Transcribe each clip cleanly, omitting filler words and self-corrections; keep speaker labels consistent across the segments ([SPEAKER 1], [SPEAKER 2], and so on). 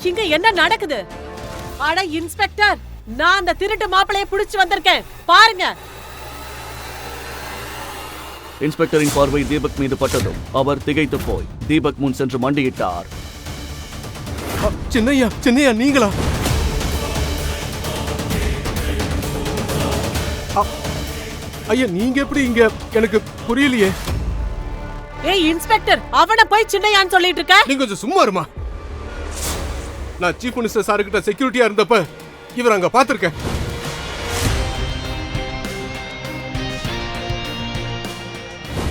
[SPEAKER 1] இங்க என்ன நடக்குது? அட இன்ஸ்பெக்டர், நான் அந்த திருட்டு மாப்பிளைய புடிச்சு வந்திருக்கேன், பாருங்க.
[SPEAKER 2] இன்ஸ்பெக்டரின் பார்வை தீபக் மீது பட்டதும் அவர் திகைத்து போய் தீபக் முன் சென்று மண்டியிட்டார்.
[SPEAKER 3] சின்னையா, சின்னையா நீங்களா? ஐயா நீங்க எப்படி இங்க? எனக்கு புரியலையே.
[SPEAKER 1] ஏய் இன்ஸ்பெக்டர், அவனை போய் சின்னையான்னு சொல்லிட்டு இருக்க?
[SPEAKER 3] நீங்க கொஞ்சம் சும்மா இருமா. நான் சீஃப் மினிஸ்டர் சார் கிட்ட செக்யூரிட்டியா இருந்தப்ப இவர் அங்க பாத்திருக்கேன்.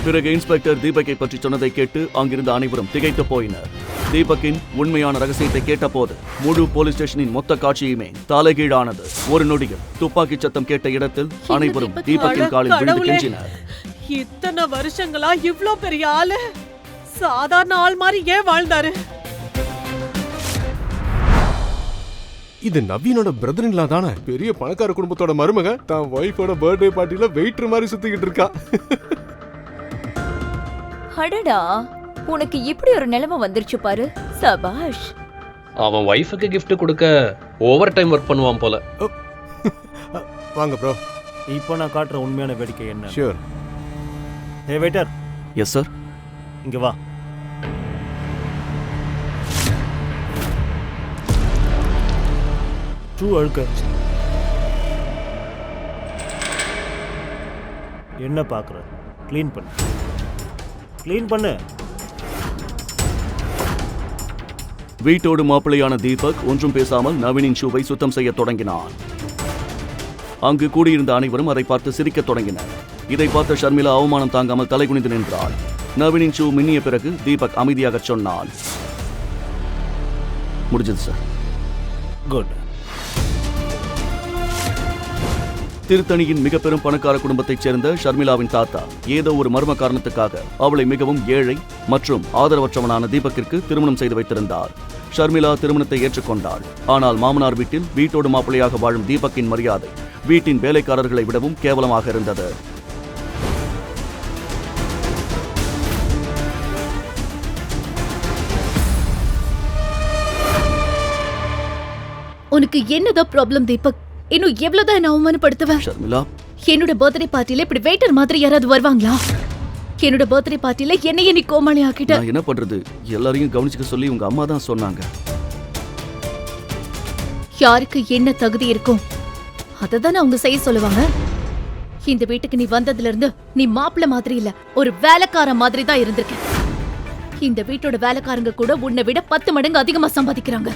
[SPEAKER 2] பிறகு இன்ஸ்பெக்டர் தீபக்கை பற்றி சொன்னதை கேட்டு அங்கிருந்த அனைவரும் திகைத்து போயினர். தீபக்கின் உண்மையான ரகசியத்தை கேட்டபோது முழு போலீஸ் ஸ்டேஷனின் மொத்த காட்சியுமே தலைகீழானது. ஒரு நொடியில் துப்பாக்கி சத்தம் கேட்ட இடத்தில் அனைவரும் தீபக்கின் காலில் விழுந்து கெஞ்சினர்.
[SPEAKER 1] இத்தனை வருஷங்களா இவ்ளோ பெரிய ஆளு சாதாரண ஆள் மாதிரி ஏன் வாழ்ந்தாரு?
[SPEAKER 3] இது நவீனோட பிரதர் இன்லா தானே? பெரிய பணக்கார குடும்பத்தோட மருமக தான் வைஃபோட பர்த்டே பார்ட்டில வெயிட்டர் மாதிரி சுத்திக்கிட்டு இருக்கா.
[SPEAKER 4] அடடா, உனக்கு இப்படி ஒரு நிலைமை வந்துருச்சு பாரு. சபாஷ்.
[SPEAKER 5] அவன் வைஃபுக்கு gift கொடுக்க ஓவர் டைம் ஒர்க் பண்ணுவான் போல.
[SPEAKER 3] வாங்க ப்ரோ.
[SPEAKER 6] இப்போ நான் காட்டுற உண்மையான வேடிக்கை என்ன?
[SPEAKER 3] ஷூர்.
[SPEAKER 6] ஏ வெயிட்டர்.
[SPEAKER 2] Yes sir.
[SPEAKER 6] இங்க வா. ஷூ அழுக்க. என்ன பார்க்குற? க்ளீன் பண்ணு, க்ளீன் பண்ணு.
[SPEAKER 2] வீட்டோடு மாப்பிள்ளையான தீபக் ஒன்றும் பேசாமல் நவீனின் ஷூவை சுத்தம் செய்ய தொடங்கினான். அங்கு கூடியிருந்த அனைவரும் அதை பார்த்து சிரிக்கத் தொடங்கினர். இதை பார்த்த ஷர்மிளா அவமானம் தாங்காமல் தலைகுனிந்து நின்றாள். நவீனின் ஷூ மின்னிய பிறகு தீபக் அமைதியாக சொன்னான், முடிஞ்சது சார்.
[SPEAKER 6] குட்.
[SPEAKER 2] திருத்தணியின் மிக பெரும் பணக்கார குடும்பத்தைச் சேர்ந்த ஷர்மிளாவின் தாத்தா ஏதோ ஒரு மர்ம காரணத்துக்காக அவளை மிகவும் ஏழை மற்றும் ஆதரவற்றவனான தீபக்கிற்கு திருமணம் செய்து வைத்திருந்தார். ஷர்மிளா திருமணத்தை ஏற்றுக்கொண்டாள். ஆனால் மாமனார் வீட்டில் வீட்டோடு மாப்பிள்ளையாக வாழும் தீபக்கின் மரியாதை வீட்டின் வேலைக்காரர்களை விடவும் கேவலமாக இருந்தது.
[SPEAKER 7] உனக்கு என்னதான் ப்ராப்ளம் தீபக்? இன்னும் எவ்வளவுதான் என்ன அவமானப்படுத்துவேன்?
[SPEAKER 2] ஷர்மிளா,
[SPEAKER 7] என்னோட பர்த்டே பார்ட்டில இப்படி வெயிட்டர் மாதிரி யாராவது வருவாங்களா? என்னோட பர்த்டே பார்ட்டில என்னைய நீ கோமாளி ஆக்கிட்ட.
[SPEAKER 2] நான் என்ன பண்றது? எல்லாரையும் கவனிச்சுக்க சொல்லி உங்க அம்மா தான் சொன்னாங்க.
[SPEAKER 7] யாருக்கு என்ன தகுதி இருக்கும் அததான் அவங்க செய்ய சொல்லுவாங்க. இந்த வீட்டுக்கு நீ வந்ததுல இருந்து நீ மாப்பிள்ள மாதிரி இல்ல, ஒரு வேலைக்கார மாதிரி தான் இருந்திருக்க. இந்த வீட்டோட வேலைக்காரங்க கூட உன்னை விட 10 மடங்கு அதிகமா சம்பாதிக்கிறாங்க.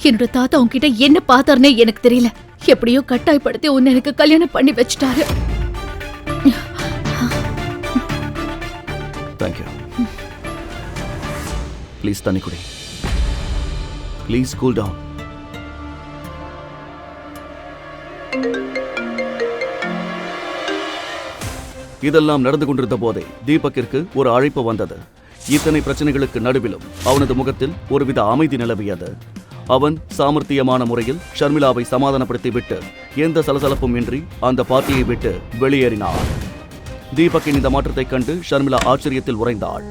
[SPEAKER 7] என்னோட தாத்தா உன்கிட்ட என்ன பார்த்தாருன்னே எனக்கு தெரியல. எப்படியோ கட்டாயப்படுத்தி உன்னை எனக்கு கல்யாணம் பண்ணி வச்சுட்டாரு.
[SPEAKER 2] தேங்க்யூ. ப்ளீஸ் தண்ணி குடி. Please cool down. இதெல்லாம் நடந்து கொண்டிருந்த போதே தீபக்கிற்கு ஒரு அழைப்பு வந்தது. இத்தனை பிரச்சனைகளுக்கு நடுவிலும் அவனது முகத்தில் ஒருவித அமைதி நிலவியது. அவன் சாமர்த்தியமான முறையில் ஷர்மிளாவை சமாதானப்படுத்தி விட்டு எந்த சலசலப்பும் இன்றி அந்த பார்ட்டியை விட்டு வெளியேறினார். தீபக்கின் இந்த மாற்றத்தைக் கண்டு ஷர்மிளா ஆச்சரியத்தில் உறைந்தாள்.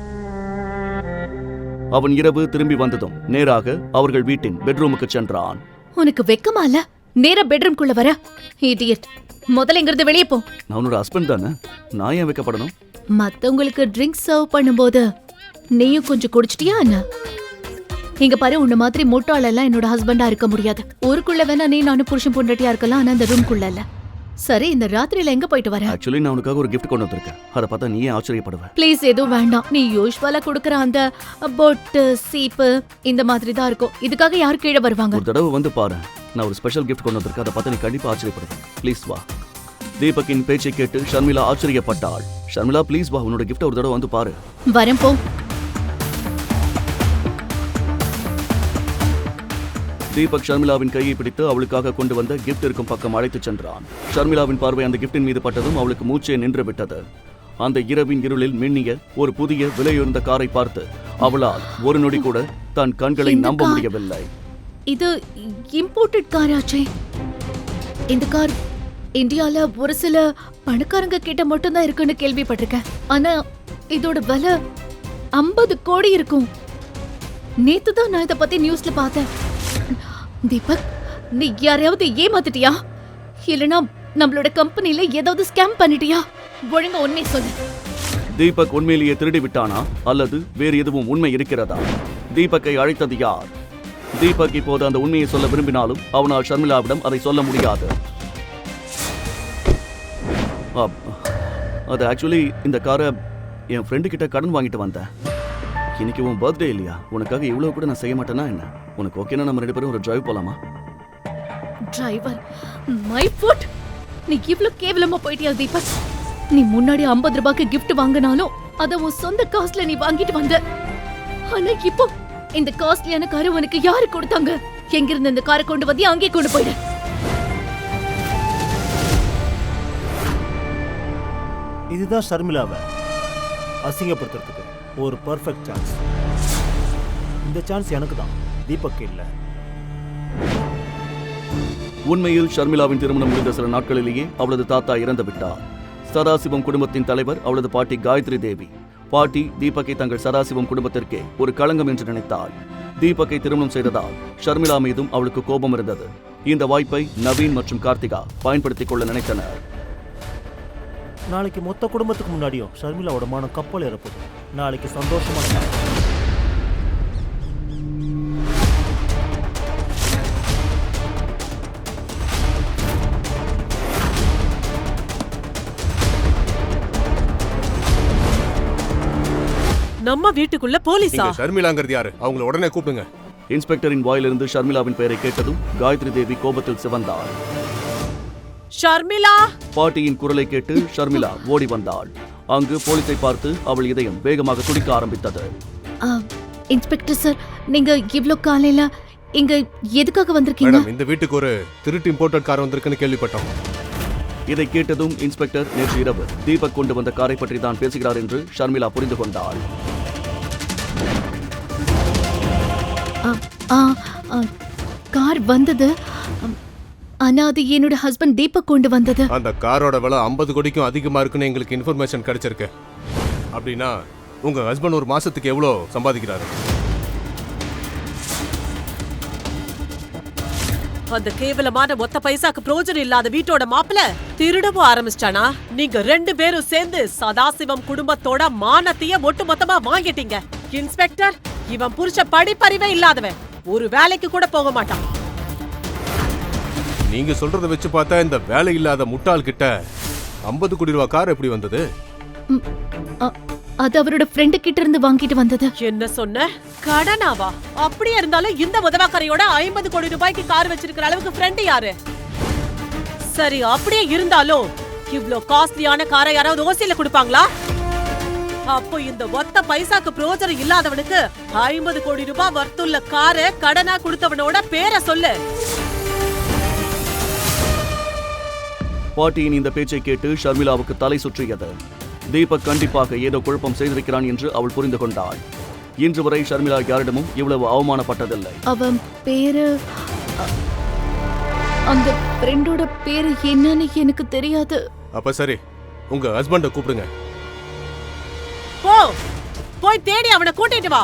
[SPEAKER 2] அவன் இரவு திரும்பி வந்ததும் நேராக அவர்கள் வீட்டின் பெட்ரூமுக்கு சென்றான்.
[SPEAKER 7] உனக்கு வெக்கமா இல்ல? நேரா பெட்ரூம்குள்ள வர இடியட். முதல்ல இங்கிருந்து வெளியே போ.
[SPEAKER 2] நான் உன்னோட ஹஸ்பண்ட் தானே, நான் ஏன் வைக்கப்படணும்?
[SPEAKER 7] மத்தவங்களுக்கு ட்ரிங்க் சர்வ் பண்ணும்போது நீயும் கொஞ்சம் குடிச்சிட்டியா என்ன? இங்க பாரு, உன்ன மாதிரி முட்டாளெல்லாம் என்னோட ஹஸ்பண்டா இருக்க முடியாது. ஊருக்குள்ள வேணா நீ நானும் புருஷன் பொண்டாட்டியா இருக்கலாம், ஆனா இந்த ரூம்குள்ள இல்ல. சரி, இந்த ராத்திரியில எங்க போயிட்டு வர?
[SPEAKER 2] ஆக்சுவலி நான் உனக்காக ஒரு கிஃப்ட் கொண்டு வந்திருக்கேன். அதை பார்த்தா நீயே ஆச்சரியப்படுவ.
[SPEAKER 7] ப்ளீஸ் எதுவும் வேண்டாம். நீ யூஸ்வலா கொடுக்கற அந்த பொட்டு சீப்பு இந்த மாதிரி தான் இருக்கும். இதுக்காக யார் கீழே வருவாங்க?
[SPEAKER 2] ஒரு தடவை வந்து பாரு, நான் ஒரு ஸ்பெஷல் கிஃப்ட் கொண்டு வந்திருக்கேன். அதை பார்த்து நீ கண்டிப்பா ஆச்சரியப்படுவேன். ப்ளீஸ் வா. தீபக்கின் பேச்சை கேட்டு ஷர்மிளா ஆச்சரியப்பட்டாள். ஷர்மிளா ப்ளீஸ் வா, உன்னோட கிஃப்ட் ஒரு தடவை வந்து பாரு.
[SPEAKER 7] வரேன் போ.
[SPEAKER 2] தீபக் ஷர்மிளாவின் கையை பிடித்து அவளுக்காக கொண்டு வந்த கிஃப்ட் இருக்கும் பக்கம் அழைத்துச் சென்றான். ஷர்மிளாவின் பார்வை அந்த கிஃப்டின் மீது பட்டதும் அவளுக்கு மூச்சே நின்று விட்டது. அந்த இரவின் இருளில் மின்னிய ஒரு புதிய விலையுயர்ந்த காரை பார்த்து அவளால் ஒரு நொடி கூட தன் கண்களை நம்ப முடியவில்லை.
[SPEAKER 7] இது இம்போர்ட்டட் காராச்சே. இந்த கார் இந்தியால ஒரு சில பணக்காரங்க கிட்ட மட்டும் தான் இருக்குன்னு கேள்விப்பட்டிருக்கேன். ஆனா இதோட விலை 50 கோடி இருக்கும். நேத்து தான் நான் இத பத்தி நியூஸ்ல பார்த்தேன். தீபக், நீ யாரையாவது ஏமாத்திட்டியா? இல்லனா நம்மளோட கம்பெனில ஏதாவது ஸ்கேம் பண்ணிட்டியா? ஒழுங்கா உண்மை சொல்லு.
[SPEAKER 2] தீபக் உண்மையிலேயே திருடி விட்டானா அல்லது வேறு எதுவும் உண்மை இருக்கிறதா? தீபக்கை அழைத்தது யார்? தீபக் இப்போது அந்த உண்மையை சொல்ல விரும்பினாலும் அவனால் ஷர்மிளாவிடம் அதை சொல்ல முடியாது. அது ஆக்சுவலி இந்த காரை என் ஃப்ரெண்டு கிட்ட கடன் வாங்கிட்டு வந்தேன். இன்னைக்கு உன் பர்த்டே இல்லையா? உனக்காக இவ்வளவு கூட நான் செய்ய மாட்டேன்னா என்ன? உனக்கு ஓகேனா நம்ம 2 பேரும் ஒரு டிரைவ் போலாமா?
[SPEAKER 7] Driver, my foot. நீ இவ்ளோ கேவலமா போயிட்டியா தீபக்? நீ முன்னாடி 50 ரூபாய்க்கு gift வாங்கினாலும் அத உன் சொந்த காசுல நீ வாங்கிட்டு வந்த. ஆனா இப்போ இந்த காஸ்ட்லியான காரை உனக்கு யாரு கொடுத்தாங்க? எங்க இருந்து இந்த காரை கொண்டு வந்து அங்கே கொண்டு போயிடு.
[SPEAKER 6] இதுதான் ஷர்மிளாவை அசிங்கப்படுத்துறதுக்கு ஒரு பர்ஃபெக்ட் சான்ஸ். இந்த சான்ஸ் எனக்கு தான், தீபக் இல்லை.
[SPEAKER 2] உண்மையில் ஷர்மிளாவின் திருமணம் முடிந்த சில நாட்களிலேயே அவளது தாத்தா இறந்து விட்டார். சதாசிவம் குடும்பத்தின் தலைவர் அவளது பாட்டி காயத்ரி தேவி. பாட்டி தீபக்கை தங்கள் சதாசிவம் குடும்பத்திற்கே ஒரு களங்கம் என்று நினைத்தாள். தீபக்கை திருமணம் செய்ததால் ஷர்மிளா மீதும் அவளுக்கு கோபம் இருந்தது. இந்த வாய்ப்பை நவீன் மற்றும் கார்த்திகா பயன்படுத்திக் கொள்ள நினைத்தனர்.
[SPEAKER 6] நாளைக்கு மொத்த குடும்பத்துக்கு முன்னாடியும் ஷர்மிளாவோட மானம் கப்பல் ஏறப்போகுது. நாளைக்கு சந்தோஷமான நாள்.
[SPEAKER 1] நம்ம வீட்டுக்குள்ள போலீஸா?
[SPEAKER 3] இங்க ஷர்மிளாங்கிறது யாரு? அவங்கள உடனே கூப்பிடுங்க.
[SPEAKER 2] இன்ஸ்பெக்டரின் வாயிலிருந்து ஷர்மிளாவின் பெயரை கேட்டதும் காயத்ரி தேவி கோபத்தில் சிவந்தாள்.
[SPEAKER 1] ஷர்மிளா!
[SPEAKER 2] பாட்டியின் குரலை கேட்டு ஷர்மிளா ஓடி வந்தாள். அங்கு போலீஸை பார்த்து அவள் இதயம் வேகமாக துடிக்க ஆரம்பித்தது.
[SPEAKER 7] இன்ஸ்பெக்டர் சார், நீங்க இவ்ளோ காலையில இங்க எதுக்காக வந்திருக்கீங்க?
[SPEAKER 3] மேடம், இந்த வீட்டுக்கு ஒரு திருட்டு இம்போர்ட்டட் கார் வந்திருக்குன்னு கேள்விப்பட்டோம்.
[SPEAKER 2] இதை கேட்டதும் இன்ஸ்பெக்டர் நேற்று இரவு தீபக் கொண்டு வந்த காரை பற்றி தான் பேசுகிறார் என்று ஷர்மிளா புரிந்து கொண்டாள்.
[SPEAKER 7] கார் வந்தது, ஆனா அது என்னோட ஹஸ்பண்ட் தீபக் கொண்டு வந்தது.
[SPEAKER 3] அந்த காரோட விலை 50 கோடிக்கும் அதிகமா இருக்குன்னு எங்களுக்கு இன்ஃபர்மேஷன் கிடைச்சிருக்கு. அப்படின்னா உங்க ஹஸ்பண்ட் ஒரு மாசத்துக்கு எவ்வளவு சம்பாதிக்கிறாரு?
[SPEAKER 1] அந்த கேவலமான மொத்த பைசாக்கு பிரோஜனம் இல்லாத வீட்டோட மாப்பிள திருடவும் ஆரம்பிச்சிட்டானா? நீங்க 2 பேரும் சேர்ந்து சதாசிவம் குடும்பத்தோட மானத்தைய ஒட்டுமொத்தமா வாங்கிட்டீங்க. இன்ஸ்பெக்டர், இவன் புருஷ படிப்பறிவே இல்லாதவன், ஒரு வேலைக்கு கூட போக மாட்டான்.
[SPEAKER 3] நீங்க சொல்றத வச்சு பார்த்தா இந்த வேலை இல்லாத முட்டாள் கிட்ட 50 கோடி ரூபாய் கார் எப்படி வந்தது?
[SPEAKER 7] அது அவரோட ஃப்ரெண்டு கிட்ட இருந்து வாங்கிட்டு வந்தது.
[SPEAKER 1] என்ன சொன்ன? கடனாவா? அப்படியே இருந்தாலும் இந்த உதவாக்கரையோட 50 கோடி ரூபாய்க்கு கார் வச்சிருக்கிற அளவுக்கு ஃப்ரெண்ட் யாரு? சரி, அப்படியே இருந்தாலும் இவ்ளோ காஸ்ட்லியான காரை யாராவது ஓசியில கொடுப்பாங்களா? அப்போ இந்த ஒத்த பைசாக்கு பிரோஜனம் இல்லாதவனுக்கு 50 கோடி ரூபாய் வர்த்துள்ள காரை கடனா கொடுத்தவனோட பேரை சொல்லு.
[SPEAKER 2] பாட்டியின் இந்த பேச்சை கேட்டு ஷர்மிளாவுக்கு தலை சுற்றியது. தீபக் கண்டிப்பாக ஏதோ குழப்பம் செய்திருக்கிறான் என்று அவள் புரிந்து கொண்டாள். இன்று வரை ஷர்மிளா யாரிடமும் இவ்வளவு அவமானப்பட்டதில்லை.
[SPEAKER 7] அவன் பேரு, அந்த ஃப்ரெண்டோட பேரு என்னன்னு எனக்கு தெரியாது.
[SPEAKER 3] அப்ப சரி, உங்க ஹஸ்பண்ட கூப்பிடுங்க.
[SPEAKER 1] போய் தேடி அவனை கூட்டிட்டு வா.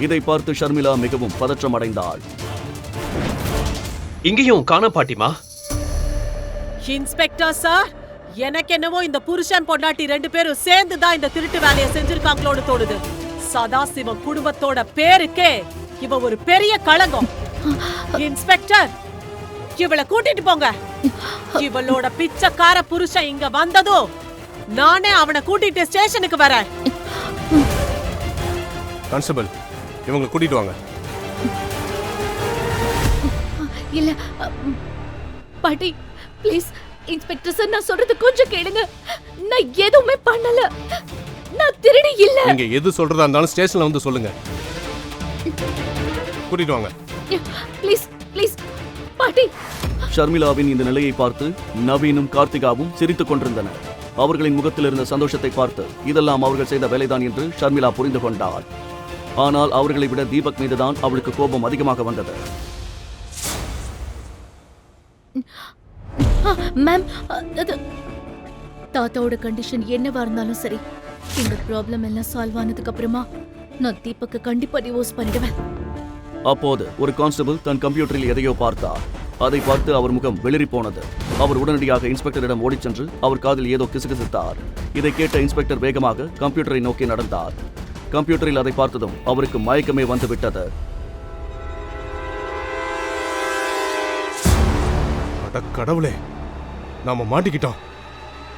[SPEAKER 2] இதை பார்த்து ஷர்மிளா மிகவும் பதற்றம் அடைந்தாள்.
[SPEAKER 5] இங்கேயும் காண பாட்டிமா?
[SPEAKER 1] இன்ஸ்பெக்டர் சார், எனக்கு என்னவோ இந்த புருஷன் பொண்டாட்டி 2 பேரும் சேர்ந்து தான் இந்த திருட்டு வேலையை செஞ்சிருக்காங்களோன்னு தோணுது. சதாசிவம் குடும்பத்தோட பேருக்கே இவ ஒரு பெரிய களங்கம். இன்ஸ்பெக்டர், இவளை கூட்டிட்டு போங்க. இவளோட பிச்சைக்கார புருஷன் இங்க வந்ததும் நானே அவனை கூட்டிட்டு ஸ்டேஷனுக்கு வரேன்.
[SPEAKER 3] கான்ஸ்டபிள், இவங்களை கூட்டிட்டு வாங்க.
[SPEAKER 7] இல்ல பாட்டி, ப்ளீஸ் இன்ஸ்பெக்டர் சார், நான் சொல்றது கொஞ்சம் கேளுங்க. நான் எதுவுமே பண்ணல, நான் திருடி இல்ல.
[SPEAKER 3] நீங்க எது சொல்றதா இருந்தாலும் ஸ்டேஷன்ல வந்து சொல்லுங்க. கூட்டிட்டு வாங்க.
[SPEAKER 7] ப்ளீஸ் ப்ளீஸ் பாட்டி.
[SPEAKER 2] ஷர்மிளாவின் இந்த நிலையை பார்த்து நவீனும் கார்த்திகாவும் சிரித்துக் கொண்டிருந்தனர். அவர்களின் முகத்தில் இருந்த சந்தோஷத்தை பார்த்து இதெல்லாம் அவர்கள் செய்த வேலைதான் என்று ஷர்மிளா புரிந்து கொண்டாள். ஆனால் அவர்களை விட தீபக் மீதுதான் அவளுக்கு கோபம் அதிகமாக வந்தது.
[SPEAKER 7] மேம், தாத்தாவோட கண்டிஷன் என்னவா இருந்தாலும் சரி, இந்த ப்ராப்ளம் எல்லாம் சால்வ் ஆனதுக்கு அப்புறமா நான் தீபக்கு கண்டிப்பா டிவோர்ஸ் பண்ணிடுவேன்.
[SPEAKER 2] அப்போது ஒரு கான்ஸ்டபிள் தன் கம்ப்யூட்டரில் எதையோ பார்த்தார். அதை பார்த்து அவர் முகம் வெளிரி போனது. அவர் உடனடியாக இன்ஸ்பெக்டரிடம் ஓடிச் சென்று அவர் காதில் ஏதோ கிசுகிசுத்தார். இதை கேட்ட இன்ஸ்பெக்டர் வேகமாக கம்ப்யூட்டரை நோக்கி நடந்தார். கம்ப்யூட்டரில் அதை பார்த்ததும் அவருக்கு மயக்கமே வந்துவிட்டது.
[SPEAKER 3] அட கடவுளே, நாம மாட்டிக்கிட்டோம்.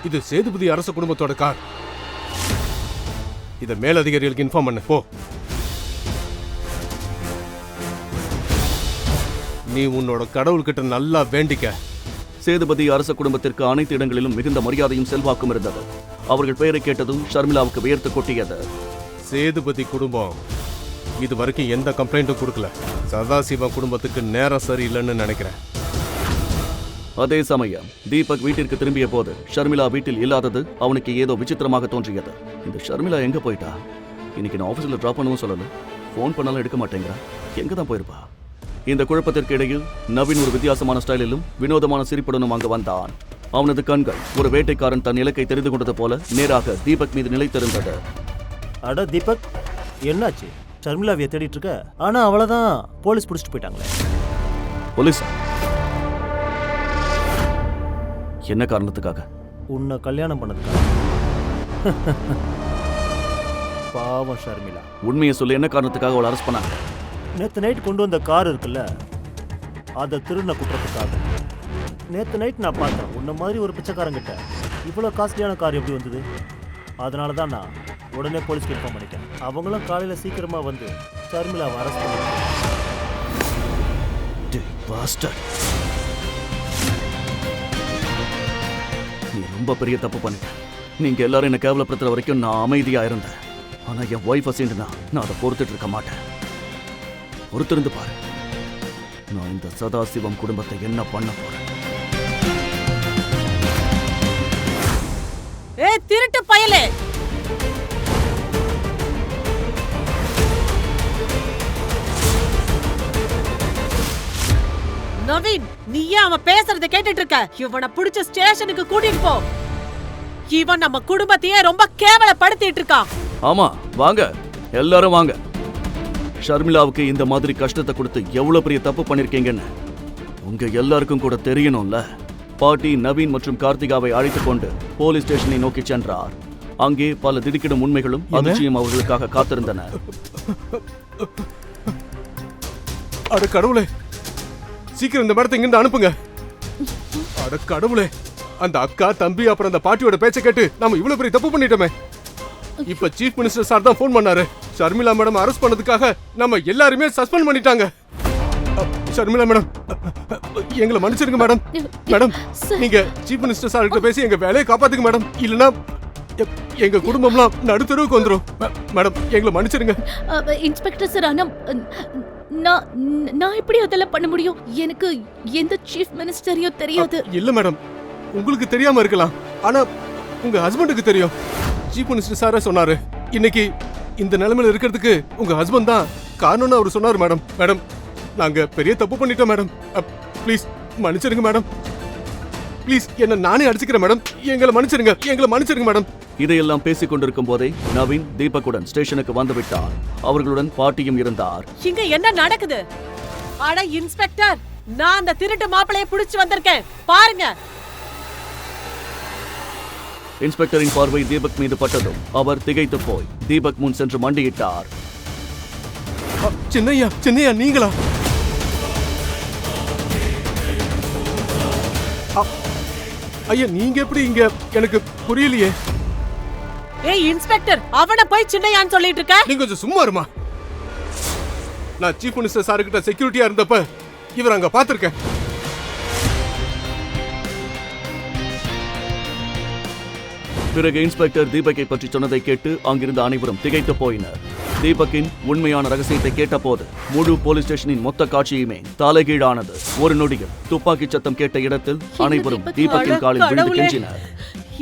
[SPEAKER 3] இது சேதுபதி அரச குடும்பத்தோட கார். இத மேலதிகாரிகளுக்கு இன்ஃபார்ம் பண்ணு போ. நீ உன்னோட கடவுள்கிட்ட நல்லா வேண்டிக்க.
[SPEAKER 2] சேதுபதி அரச குடும்பத்திற்கு அனைத்து இடங்களிலும் மிகுந்த மரியாதையும் செல்வாக்கும் இருந்தது. அவர்கள் பெயரை கேட்டதும் ஷர்மிளாவுக்கு வியர்த்து கொட்டியது.
[SPEAKER 3] சேதுபதி குடும்பம் இது வரைக்கும் எந்த கம்ப்ளைண்ட்டும் கொடுக்கல. சதாசிவம் குடும்பத்துக்கு நேரம் சரியில்லைன்னு நினைக்கிறேன்.
[SPEAKER 2] அதே சமயம் தீபக் வீட்டிற்கு திரும்பிய போது ஷர்மிளா வீட்டில் இல்லாதது அவனுக்கு ஏதோ விசித்திரமாக தோன்றியது. இந்த ஷர்மிளா எங்க போயிட்டா? இன்னைக்கு நான் ஆஃபீஸில் ட்ராப் பண்ணவும் சொல்லல, ஃபோன் பண்ணாலும் எடுக்க மாட்டேங்கிறா. எங்க தான் போயிருப்பா? இந்த குழப்பத்திற்கு இடையில் நவீன் ஒரு வித்தியாசமான ஸ்டைலிலும் வினோதமான சிரிப்புடனும் அங்கு வந்தான். அவனது கண்கள் ஒரு வேட்டைக்காரன் தன் இலக்கை தெரிந்து கொண்டது போல நேராக தீபக் மீது நிலைத்திருந்தது.
[SPEAKER 6] அட தீபக், என்னாச்சு? ஷர்மிளாவிய தேடிட்டு இருக்க, ஆனா அவளதான் போலீஸ் பிடிச்சிட்டு போயிட்டாங்களே.
[SPEAKER 2] போலீஸ்? என்ன காரணத்துக்காக?
[SPEAKER 6] உன்னை கல்யாணம் பண்ணதுக்காக. பாவம் ஷர்மிளா.
[SPEAKER 2] உண்மையை சொல்லி என்ன காரணத்துக்காக அவளை அரெஸ்ட் பண்ணாங்க?
[SPEAKER 6] நேற்று நைட் கொண்டு வந்த கார் இருக்குல்ல, அதை திருடின குற்றத்துக்காக. நேற்று நைட் நான் பார்த்தேன், உன்ன மாதிரி ஒரு பிச்சைக்காரங்கிட்ட இவ்வளோ காஸ்ட்லியான கார் எப்படி வந்தது? அதனால தான் நான் உடனே போலீஸ்க்கு இன்ஃபார்ம் பண்ணிட்டேன். அவங்களும் காலையில் சீக்கிரமாக வந்து ஷர்மிளாவை அரெஸ்ட் பண்ணிட்டாங்க.
[SPEAKER 2] நீ ரொம்ப பெரிய தப்பு பண்ணிட்ட. நீங்க எல்லாரும் என்ன கேவலப்படுத்துற வரைக்கும் நான் அமைதியா இருந்தேன். ஆனா என் ஒய்ஃப் அசைண்டுனா நான் அதை பொறுத்துட்டு இருக்க மாட்டேன். பொறுத்திருந்து பாரு, நான் இந்த சதாசிவம் குடும்பத்தை என்ன பண்ண போறேன்.
[SPEAKER 1] திருட்டு பயலே, நவீன், நீ ஏன் அவன் பேசுறத கேட்டுட்டு இருக்க? இவனை பிடிச்ச ஸ்டேஷனுக்கு கூட்டிட்டு போ. இவன் நம்ம குடும்பத்தையே ரொம்ப கேவலப்படுத்திட்டு இருக்கான்.
[SPEAKER 2] ஆமா, வாங்க எல்லாரும் வாங்க. ஷர்மிளாவுக்கு இந்த மாதிரி கஷ்டத்தை கொடுத்து எவ்வளவு பெரிய தப்பு பண்ணிருக்கீங்கன்னு உங்க எல்லாருக்கும் கூட தெரியணும்ல. பாட்டி நவீன் மற்றும் கார்த்திகாவை அழைத்துக் கொண்டு போலீஸ் ஸ்டேஷனை நோக்கி சென்றார். அங்கே பல திடுக்கிடும் உண்மைகளும் அதிர்ச்சியும் அவர்களுக்காக காத்திருந்தன.
[SPEAKER 3] அட கடவுளே, சீக்கிரம் இந்த மேடத்தை இங்கிருந்து அனுப்புங்க. அட கடவுளே, அந்த அக்கா தம்பி அப்புறம் அந்த பாட்டியோட பேச்சை கேட்டு நாம இவ்வளவு பெரிய தப்பு பண்ணிட்டோமே. இப்ப சீஃப் மினிஸ்டர் சார் தான் போன் பண்ணாரு. ஷர்மிளா மேடம் அரெஸ்ட் பண்ணதுக்காக நம்ம எல்லாருமே சஸ்பெண்ட் பண்ணிட்டாங்க. ஷர்மிளா மேடம், எங்களை மன்னிச்சிருங்க மேடம். மேடம், நீங்க சீஃப் மினிஸ்டர் சார் கிட்ட பேசி எங்க வேலையை காப்பாத்துங்க மேடம். இல்லனா எங்க குடும்பம்லாம் நடுத்தருவுக்கு வந்துரும். மேடம், எங்களை மன்னிச்சிருங்க.
[SPEAKER 7] இன்ஸ்பெக்டர் சார், ஆனா நான் எப்படி அதெல்லாம் பண்ண முடியும்? எனக்கு எந்த சீஃப் மினிஸ்டரையும் தெரியாது.
[SPEAKER 3] இல்ல மேடம், உங்களுக்கு தெரியாம இருக்கலாம், ஆனா உங்க ஹஸ்பண்டுக்கு தெரியும். சீஃப் மினிஸ்டர் சாரே சொன்னாரு, இன்னைக்கு இந்த நிலைமையில இருக்கிறதுக்கு உங்க ஹஸ்பண்ட் தான் காரணம்னு அவர் சொன்னார் மேடம். மேடம், நாங்க பெரிய தப்பு பண்ணிட்டோம் மேடம். ப்ளீஸ் மன்னிச்சிருங்க மேடம். ப்ளீஸ், என்ன நானே அடிச்சுக்கிறேன் மேடம். எங்களை மன்னிச்சிருங்க மேடம்.
[SPEAKER 2] இதையெல்லாம் பேசிக் கொண்டிருக்கும் போதே நவீன் தீபக்குடன் ஸ்டேஷனுக்கு வந்து விட்டார். அவர்களுடன் பாட்டியும் இருந்தார்.
[SPEAKER 1] இங்க என்ன நடக்குது? அட இன்ஸ்பெக்டர், நான் அந்த திருட்டு மாப்பிளைய புடிச்சு வந்திருக்கேன், பாருங்க.
[SPEAKER 2] இன்ஸ்பெக்டரின் பார்வை தீபக் மீது பட்டதும் அவர் திகைத்து போய் தீபக் முன் சென்று மண்டியிட்டார்.
[SPEAKER 3] சின்னையா நீங்களா? ஐயா, நீங்க எப்படி இங்க? எனக்கு புரியலையே.
[SPEAKER 1] ஏய் இன்ஸ்பெக்டர், அவனை போய் சின்னையான்னு சொல்லிட்டு இருக்க?
[SPEAKER 3] நீங்க கொஞ்சம் சும்மா இருமா. நான் சீஃப் மினிஸ்டர் சார் கிட்ட செக்யூரிட்டியா இருந்தப்ப இவர் அங்க பாத்திருக்கேன்.
[SPEAKER 2] பிறகு இன்ஸ்பெக்டர் தீபக்கை பற்றி சொன்னதை கேட்டு அங்கிருந்த அனைவரும் திகைத்து போயினர். தீபக்கின் உண்மையான ரகசியத்தை கேட்டபோது முழு போலீஸ் ஸ்டேஷனின் மொத்த காட்சியுமே தலைகீழானது. ஒரு நொடியில் துப்பாக்கி சத்தம் கேட்ட இடத்தில் அனைவரும் தீபக்கின் காலில் விழுந்து கெஞ்சினர்.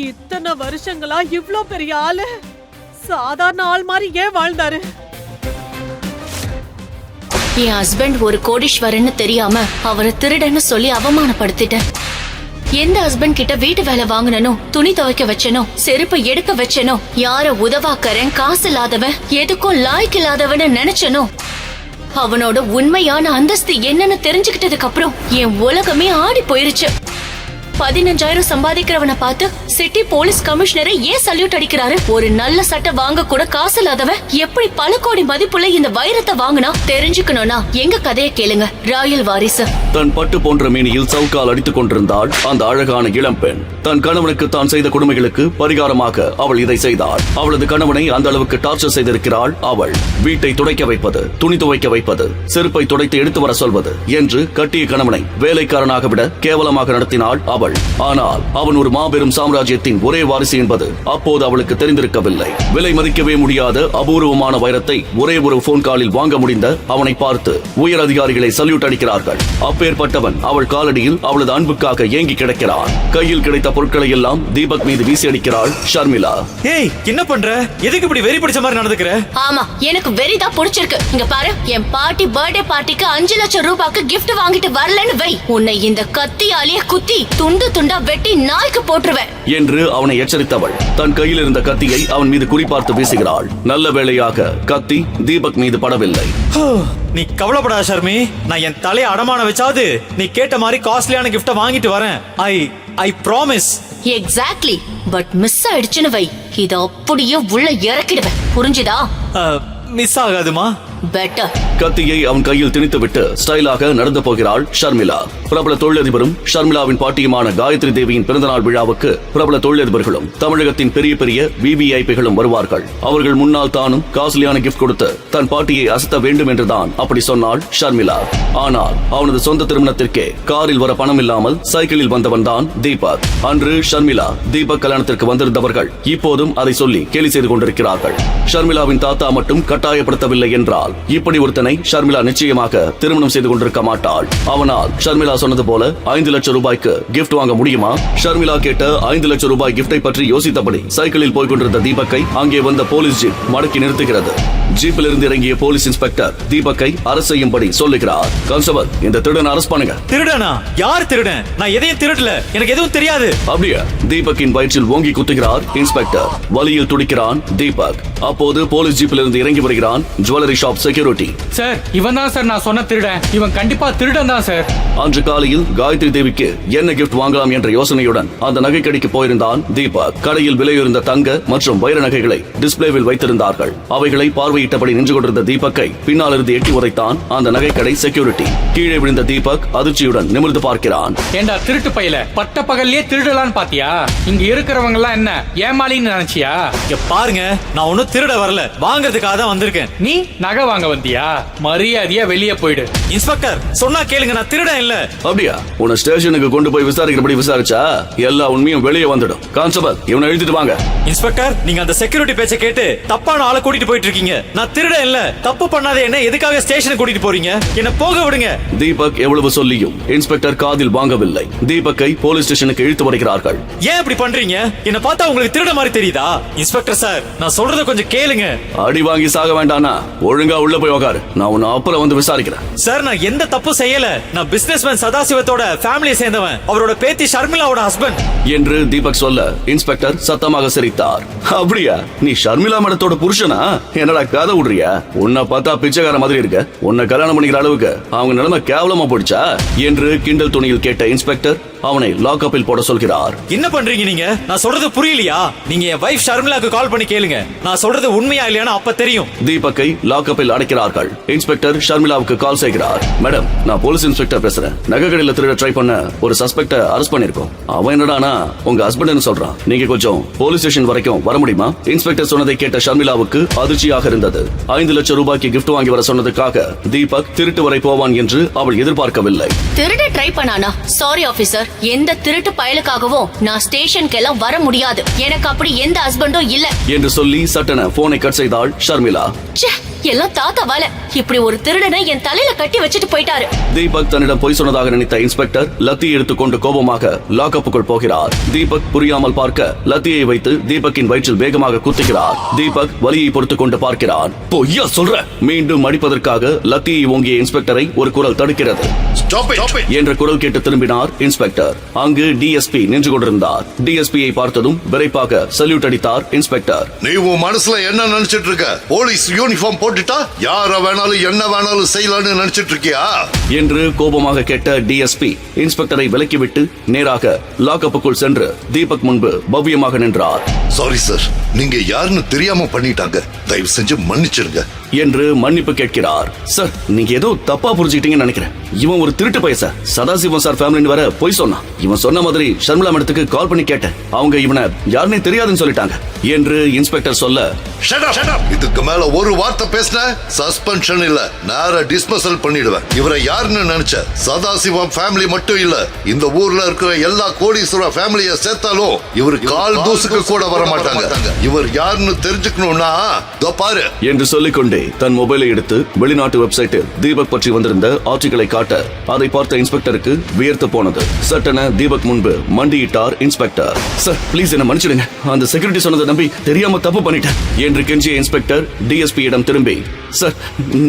[SPEAKER 1] இத்தனை வருஷங்களா இவ்ளோ பெரிய ஆளு சாதாரண ஆள் மாதிரி ஏன் வாழ்ந்தாரு?
[SPEAKER 8] என் ஹஸ்பண்ட் ஒரு கோடீஸ்வரன்னு தெரியாம அவரை திருடன்னு சொல்லி அவமானப்படுத்திட்டேன்.
[SPEAKER 7] எந்த ஹஸ்பண்ட் கிட்ட வீட்டு வேலை வாங்கினனோ, துணி துவைக்க வச்சனோ, செருப்பை எடுக்க வச்சனோ, யார உதவாக்கறேன், காசு இல்லாதவன், எதுக்கும் லாய்க்கு இல்லாதவன்னு நினைச்சனோ, அவனோட உண்மையான அந்தஸ்து என்னன்னு தெரிஞ்சுக்கிட்டதுக்கு அப்புறம் என் உலகமே ஆடி போயிருச்சு. 15,000 சம்பாதிக்கிறவனை பார்த்து சிட்டி போலீஸ் கமிஷனரை ஏன் சல்யூட் அடிக்கிறாரு? ஒரு நல்ல சட்டை வாங்க கூட காசு இல்லாதவன் எப்படி பல கோடி மதிப்புள்ள இந்த வைரத்தை வாங்கினா? தெரிஞ்சுக்கணும்னா எங்க கதையை கேளுங்க. ராயல் வாரிசு.
[SPEAKER 2] தன் பட்டு போன்ற மேனியில் சவுக்கால் அடித்துக் கொண்டிருந்தாள் அந்த அழகான இளம்பெண். தன் கணவனுக்கு தான் செய்த கொடுமைகளுக்கு பரிகாரமாக அவள் இதை செய்தாள். அவளது கணவனை அந்த அளவுக்கு டார்ச்சர் செய்திருக்கிறாள் அவள். வீட்டை துடைக்க வைப்பது, துணி துவைக்க வைப்பது, செருப்பை துடைத்து எடுத்து வர சொல்வது என்று கட்டிய கணவனை வேலைக்காரனாக விட கேவலமாக நடத்தினாள் அவள். ஆனால் அவன் ஒரு மாபெரும் சாம்ராஜ்யத்தின் ஒரே வாரிசு என்பது அப்போது அவளுக்கு தெரிந்திருக்கவில்லை. விலை மதிக்கவே முடியாத அபூர்வமான வைரத்தை ஒரே ஒரு போன் காலில் வாங்க முடிந்த அவனை பார்த்து உயர் அதிகாரிகளை சல்யூட் அடிக்கிறார்கள். அப்பேற்பட்டவன் அவள் காலடியில் அவளது அன்புக்காக ஏங்கி கிடக்கிறான். கையில் கிடைத்த பொருட்களை எல்லாம் தீபக் மீது வீசி அடிக்கிறாள் ஷர்மிளா.
[SPEAKER 8] ஏய், என்ன பண்ற? எதுக்கு இப்படி வெறி பிடிச்ச மாதிரி நடந்துக்கிற?
[SPEAKER 7] ஆமா, எனக்கு வெறிதான் பிடிச்சிருக்கு. இங்க பாரு, என் பாட்டி பர்த்டே பார்ட்டிக்கு 5 லட்சம் ரூபாய்க்கு கிஃப்ட் வாங்கிட்டு வரலன்னு வை, உன்னை இந்த கத்தியாலேயே குத்தி துண்டு துண்டா வெட்டி நாய்க்கு போட்டுருவேன்
[SPEAKER 2] என்று அவனை எச்சரித்தவள் தன் கையில் இருந்த கத்தியை அவன் மீது குறிபார்த்து வீசுகிறாள். நல்ல வேளையாக கத்தி தீபக் மீது படவில்லை.
[SPEAKER 8] நீ கவலைப்படாத ஷர்மி, நான் என் தலையை அடமான வச்சாவது நீ கேட்ட மாதிரி காஸ்ட்லியான கிஃப்ட வாங்கிட்டு வரேன். I promise.
[SPEAKER 7] Exactly. But miss ஆயிடுச்சுன்னு வை, இத அப்படியே உள்ள இறக்கிடுவேன். புரிஞ்சுதா?
[SPEAKER 8] மிஸ் ஆகாதுமா.
[SPEAKER 7] பெட்டர்.
[SPEAKER 2] கத்தியை அவன் கையில் திணித்துவிட்டு ஸ்டைலாக நடந்து போகிறாள் ஷர்மிளா. பிரபல தொழிலதிபரும் ஷர்மிளாவின் பாட்டியுமான காயத்ரி தேவியின் பிறந்தநாள் விழாவுக்கு பிரபல தொழிலதிபர்களும் தமிழகத்தின் பெரிய பெரிய விவிஐபிகளும் வருவார்கள். அவர்கள் முன்னால் தானும் காஸ்ட்லியான கிஃப்ட் கொடுத்து தன் பாட்டியை அசத்த வேண்டும் என்றுதான் அப்படி சொன்னாள் ஷர்மிளா. ஆனால் அவனது சொந்த திருமணத்திற்கே காரில் வர பணம் இல்லாமல் சைக்கிளில் வந்தவன் தான் தீபக். அன்று ஷர்மிளா தீபக் கல்யாணத்திற்கு வந்திருந்தவர்கள் இப்போதும் அதை சொல்லி கேலி செய்து கொண்டிருக்கிறார்கள். ஷர்மிளாவின் தாத்தா மட்டும் கட்டாயப்படுத்தவில்லை என்றால் இப்படி ஒருத்தனை ஷர்மிளா நிச்சயமாக திருமணம் செய்து கொண்டிருக்க மாட்டாள். அவனால் ஷர்மிளா சொன்னது போல 5 லட்சம் ரூபாய்க்கு கிஃப்ட் வாங்க முடியுமா? ஷர்மிளா கேட்ட 5 லட்சம் ரூபாய் கிஃப்டை பற்றி யோசித்தபடி சைக்கிளில் போய் கொண்டிருந்த தீபக்கை அங்கே வந்த போலீஸ் ஜீப் மடக்கி நிறுத்துகிறது. ஜீப்பில் இருந்து இறங்கிய போலீஸ் இன்ஸ்பெக்டர் தீபக்கை அரசு செய்யும்படி சொல்லுகிறார். கான்ஸ்டபிள், இந்த திருடனை அரெஸ்ட் பண்ணுங்க.
[SPEAKER 8] திருடனா? யார் திருடன்? நான் எதையும் திருடல, எனக்கு எதுவும் தெரியாது.
[SPEAKER 2] அப்படியே தீபக்கின் வயிற்றில் ஓங்கி குத்துகிறார் இன்ஸ்பெக்டர். வலியில் துடிக்கிறான் தீபக். அப்போது போலீஸ் ஜீப்பில் இருந்து இறங்கி வருகிறான் ஜுவல்லரி ஷாப் செக்யூரிட்டி.
[SPEAKER 9] சார், இவன் தான் சார் நான் சொன்ன திருடன். இவன் கண்டிப்பா திருடன் தான் சார்.
[SPEAKER 2] அன்று காலையில் காயத்ரி தேவிக்கு என்ன கிஃப்ட் வாங்கலாம் என்ற யோசனையுடன் அந்த நகை கடைக்கு போயிருந்தான் தீபக். கடையில் விலையுயர்ந்த தங்க மற்றும் வைர நகைகளை டிஸ்பிளேவில் வைத்திருந்தார்கள். அவைகளை பார்வையிட்டபடி நின்று கொண்டிருந்த தீபக்கை பின்னால் இருந்து எட்டி உதைத்தான் அந்த நகை கடை செக்யூரிட்டி. கீழே விழுந்த தீபக் அதிர்ச்சியுடன் நிமிர்ந்து பார்க்கிறான்.
[SPEAKER 9] ஏண்டா திருட்டு பையில, பட்ட பகல்லே திருடலான்னு பாத்தியா? இங்க இருக்கிறவங்க எல்லாம் என்ன ஏமாளின்னு நினைச்சியா?
[SPEAKER 8] இங்க பாருங்க, நான் ஒன்னும் திருட வரல, வாங்குறதுக்காக தான் வந்திருக்கேன்.
[SPEAKER 9] நீ நகை வாங்க வந்தியா? மரியாதையா வெளியே போயிடு.
[SPEAKER 8] இன்ஸ்பெக்டர் சொன்னா கேளுங்க, நான் திருடன் இல்ல.
[SPEAKER 2] அப்படியா? உன்னை ஸ்டேஷனுக்கு கொண்டு போய் விசாரிக்கிறபடி விசாரிச்சா எல்லா உண்மையும் வெளியே வந்துடும். கான்ஸ்டபிள், இவனை எழுதிட்டு வாங்க.
[SPEAKER 8] இன்ஸ்பெக்டர், நீங்க அந்த செக்யூரிட்டி பேச்ச கேட்டு தப்பான ஆளை கூட்டிட்டு போயிட்டு இருக்கீங்க. நான் திருடன் இல்ல. தப்பு பண்ணாத என்ன எதுக்காக ஸ்டேஷனுக்கு கூட்டிட்டு போறீங்க? என்ன போக விடுங்க.
[SPEAKER 2] தீபக் எவ்வளவு சொல்லியும் இன்ஸ்பெக்டர் காதில் வாங்கவில்லை. தீபக்கை போலீஸ் ஸ்டேஷனுக்கு இழுத்து வருகிறார்கள்.
[SPEAKER 8] ஏன் இப்படி பண்றீங்க? என்ன பார்த்தா உங்களுக்கு திருட மாதிரி தெரியுதா? இன்ஸ்பெக்டர் சார், நான் சொல்றத கொஞ்சம் கேளுங்க.
[SPEAKER 2] அடி வாங்கி சாக வேண்டானா ஒழுங்கா உள்ள போய் உட்காரு. நான் உன்னை அப்புறம் வந்து விசாரிக்கிறேன்.
[SPEAKER 8] சார், நான் எந்த தப்பு செய்யல. நான் பிசினஸ்மேன் சதாசிவத்தோட ஃபேமிலியை சேர்ந்தவன். அவரோட பேத்தி ஷர்மிளாவோட ஹஸ்பண்ட்
[SPEAKER 2] என்று தீபக் சொல்ல இன்ஸ்பெக்டர் சத்தமாக சிரித்தார். அப்படியா? நீ ஷர்மிளா மேடத்தோட புருஷனா? என்னடா கதை விடுறியா? உன்னை பார்த்தா பிச்சைக்கார மாதிரி இருக்க. உன்னை கல்யாணம் பண்ணிக்கிற அளவுக்கு அவங்க நிலைமை கேவலமா போயிடுச்சா என்று கிண்டல் துணியில் கேட்ட இன்ஸ்பெக்டர் அவனை லாக்அப்பில் போட சொல்கிறார்.
[SPEAKER 8] என்ன பண்றீங்க நீங்க? நான் சொல்றது புரியலையா? நீங்க என் வைஃப் ஷர்மிளாக்கு கால் பண்ணி கேளுங்க. நான் சொல்றது உண்மையா இல்லையான்னு அப்ப தெரியும்.
[SPEAKER 2] தீபக்கை லாக்அப்பில் அடைக்கிறார்கள். இன்ஸ்பெக்டர் ஷர்மிளாவுக்கு கால் செய்கிறார். மேடம், நான் போலீஸ் இன்ஸ்பெக்டர் பேசுறேன். நகை கடையில திருட ட்ரை பண்ண ஒரு சஸ்பெக்ட அரெஸ்ட் பண்ணிருக்கோம். அவன் என்னடானா உங்க ஹஸ்பண்ட்னு சொல்றான். நீங்க கொஞ்சம் போலீஸ் ஸ்டேஷன் வரைக்கும் வர முடியுமா? இன்ஸ்பெக்டர் சொன்னதை கேட்ட ஷர்மிளாவுக்கு அதிர்ச்சியாக இருந்தது. 5 லட்சம் ரூபாய்க்கு கிஃப்ட் வாங்கி வர சொன்னதுக்காக தீபக் திருட்டு வரை போவான் என்று அவள் எதிர்பார்க்கவில்லை.
[SPEAKER 7] திருட ட்ரை பண்ணானா? சாரி ஆபீசர், எந்த திருட்டு பயலுக்காகவும் நான் ஸ்டேஷனுக்கு எல்லாம் வர முடியாது. எனக்கு அப்படி எந்த ஹஸ்பண்டும் இல்ல
[SPEAKER 2] என்று சொல்லி சட்டன போனை கட் செய்தாள் ஷர்மிளா.
[SPEAKER 10] எல்லாம் தாத்தா வேலை. இப்படி ஒரு திருடனை என் தலையில கட்டி வச்சுட்டு போயிட்டாரு.
[SPEAKER 2] தீபக் தன்னிடம் பொய் சொன்னதாக நினைத்த இன்ஸ்பெக்டர் லத்தி எடுத்துக்கொண்டு கோபமாக லாக்கப்புக்குள் போகிறார். தீபக் புரியாமல் பார்க்க லத்தியை வைத்து தீபக்கின் வயிற்றில் வேகமாக குத்துகிறார். தீபக் வலியை பொறுத்துக் கொண்டு பார்க்கிறான். பொய்யா சொல்ற? மீண்டும் அடிப்பதற்காக லத்தியை ஓங்கிய இன்ஸ்பெக்டரை ஒரு குரல் தடுக்கிறது. என்ற குரல் கேட்டு திரும்பினார் இன்ஸ்பெக்டர். அங்கு டிஎஸ்பி நின்று கொண்டிருந்தார். டிஎஸ்பியை பார்த்ததும் விரைப்பாக சல்யூட் அடித்தார் இன்ஸ்பெக்டர்.
[SPEAKER 11] நீ உன் மனசுல என்ன நினைச்சிட்டு இருக்க? போலீஸ் யூனிஃபார்ம் போட்டுட்டா யார வேணாலும் என்ன வேணாலும் செய்யலாம்னு நினைச்சிட்டு இருக்கியா
[SPEAKER 2] என்று கோபமாக கேட்ட டிஎஸ்பி இன்ஸ்பெக்டரை விலக்கிவிட்டு நேராக லாக்கப்புக்குள் சென்று தீபக் முன்பு பவ்யமாக நின்றார்.
[SPEAKER 11] சாரி சார், நீங்க யாருன்னு தெரியாம பண்ணிட்டாங்க, தயவு செஞ்சு மன்னிச்சிருங்க
[SPEAKER 2] என்று மன்னிப்பு கேட்கிறார். சார், நீங்க ஏதோ தப்பா புரிஞ்சுக்கிட்டீங்கன்னு நினைக்கிறேன். இவன் ஒரு திருட்டு பையன் சார். சதாசிவம் சார் ஃபேமிலின்னு வர போய் சொன்னான். இவன் சொன்ன மாதிரி ஷர்மிளா மேடத்துக்கு கால் பண்ணி கேட்டேன். அவங்க இவனை யாருன்னே தெரியாதுன்னு சொல்லிட்டாங்க என்று இன்ஸ்பெக்டர் சொல்ல,
[SPEAKER 11] இதுக்கு மேல ஒரு வார்த்தை பேசின சஸ்பென்ஷன் இல்ல, நேரா டிஸ்மிஸல் பண்ணிடுவேன். இவரை யாருன்னு நினைச்ச? சதாசிவம் ஃபேமிலி மட்டும் இல்ல, இந்த ஊர்ல இருக்கிற எல்லா கோடீஸ்வர ஃபேமிலியை சேர்த்தாலும் இவர் கால் தூசுக்கு கூட வர மாட்டாங்க. இவர் யாருன்னு தெரிஞ்சுக்கணும்னா பாரு
[SPEAKER 2] என்று சொல்லிக்கொண்டே தன் மொபைலை எடுத்து வெளிநாட்டு வெப்சைட்டில் தீபக் பற்றி வந்திருந்த ஆர்டிகளை காட்ட அதை பார்த்த இன்ஸ்பெக்டருக்கு வியர்த்து போனது. சட்டென தீபக் முன்பு மண்டியிட்டார் இன்ஸ்பெக்டர். சார், பிளீஸ் என்ன மன்னிச்சிடுங்க. அந்த செக்யூரிட்டி சொன்னதை நம்பி தெரியாம தப்பு பண்ணிட்டேன் என்று கெஞ்சிய இன்ஸ்பெக்டர் டிஎஸ்பியிடம் திரும்பி, சார்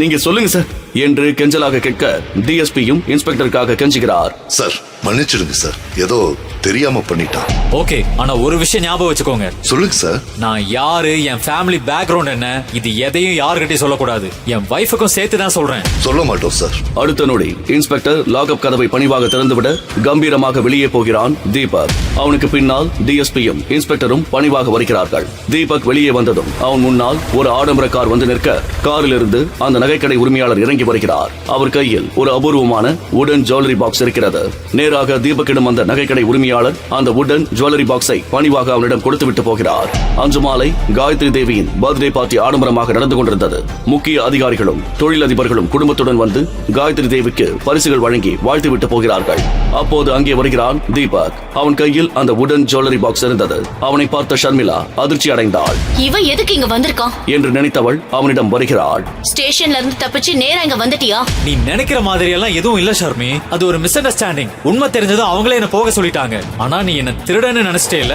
[SPEAKER 2] நீங்க சொல்லுங்க சார் என்று கெஞ்சலாக கேட்க டிஎஸ்பியும் இன்ஸ்பெக்டருக்காக கெஞ்சுகிறார்.
[SPEAKER 11] சார் மன்னிச்சிடுங்க சார், ஏதோ தெரியாம பண்ணிட்டான்.
[SPEAKER 8] ஓகே, ஆனா ஒரு விஷயம் ஞாபகம் வச்சுக்கோங்க.
[SPEAKER 11] சொல்லுங்க சார்.
[SPEAKER 8] நான் யாரு, என் ஃபேமிலி பேக்ரவுண்ட் என்ன, இது எதையும் யாருக்கிட்டையும் சொல்லக்கூடாது. என் வைஃபுக்கும் சேர்த்து தான் சொல்றேன்.
[SPEAKER 11] சொல்ல மாட்டோம் சார்.
[SPEAKER 2] அடுத்த நொடி இன்ஸ்பெக்டர் லாக்அப் கதவை பணிவாக திறந்துவிட கம்பீரமாக வெளியே போகிறான் தீபக். அவனுக்கு பின்னால் டிஎஸ்பியும் இன்ஸ்பெக்டரும் பணிவாக வருகிறார்கள். தீபக் வெளியே வந்ததும் அவன் முன்னால் ஒரு ஆடம்பர கார் வந்து நிற்க, காரில் இருந்து அந்த நகைக்கடை உரிமையாளர் இறங்கி வருகிறார். அவர் கையில் ஒரு அபூர்வமான உடன் ஜுவல்லரி பாக்ஸ் இருக்கிறது. நேராக தீபக்கிடம் வந்த நகைக்கடை உரிமையாளர் அந்த உடன் ஜுவல்லரி பாக்ஸை பணிவாக அவனிடம் கொடுத்துவிட்டு போகிறார். அன்று மாலை காயத்ரி தேவியின் பர்த்டே பார்ட்டி ஆடம்பரமாக நடந்து கொண்டிருந்தது. முக்கிய அதிகாரிகளும் தொழிலதிபர்களும் குடும்பத்துடன் வந்து காயத்ரி தேவிக்கு பரிசுகள் வழங்கி வாழ்த்துவிட்டு போகிறார்கள். அப்போது அங்கே வருகிறான் தீபக். அவன் கையில் அந்த உடன் ஜுவல்லரி பாக்ஸ் இருந்தது. அவனை பார்த்த ஷர்மிளா அதிர்ச்சி அடைந்தாள்.
[SPEAKER 10] இவன் எதுக்கு இங்க வந்திருக்கான்
[SPEAKER 2] என்று நினைத்தவள் அவனிடம் வருகிறாள்.
[SPEAKER 10] ஸ்டேஷன்ல இருந்து தப்பிச்சு நேரா இங்க வந்துட்டியா?
[SPEAKER 8] நீ நினைக்கிற மாதிரி எல்லாம் எதுவும் இல்ல ஷர்மி. அது ஒரு மிஸ் அண்டர்ஸ்டாண்டிங். உண்மை தெரிஞ்சதும் அவங்களே என்ன போக சொல்லிட்டாங்க. ஆனா நீ என்ன திருடன்னு நினைச்சிட்டே இல்ல?